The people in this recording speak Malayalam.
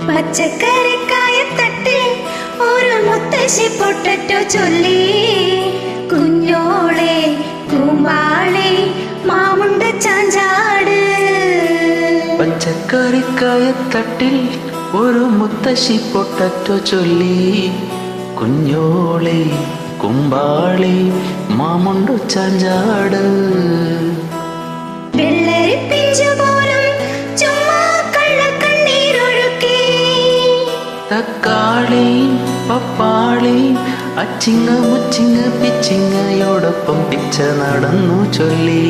പച്ചക്കറിക്കായത്തട്ടിൽ ഒരു മുത്തശ്ശി പൊട്ടറ്റോ ചൊല്ലി. കുഞ്ഞോളെ കൂമ്പാളെ മാമുണ്ട ചാഞ്ചാട്. പച്ചക്കറിക്കായത്തട്ടിൽ ഒരു മുത്തശ്ശി പൊട്ടറ്റോ ചൊല്ലി. കുഞ്ഞോളെ കുമ്പാളെ മാമുണ്ടു ചാഞ്ചാട്. വെള്ളരിപ്പിഞ്ചു പോലും ചുമ്മാ കള്ളക്കണ്ണീരൊഴുക്കി. തക്കാളിയും പപ്പാളിയും അച്ചിങ്ങ മുച്ചിങ്ങ പിച്ചിങ്ങയോടൊപ്പം പിച്ച നടന്നു ചൊല്ലി.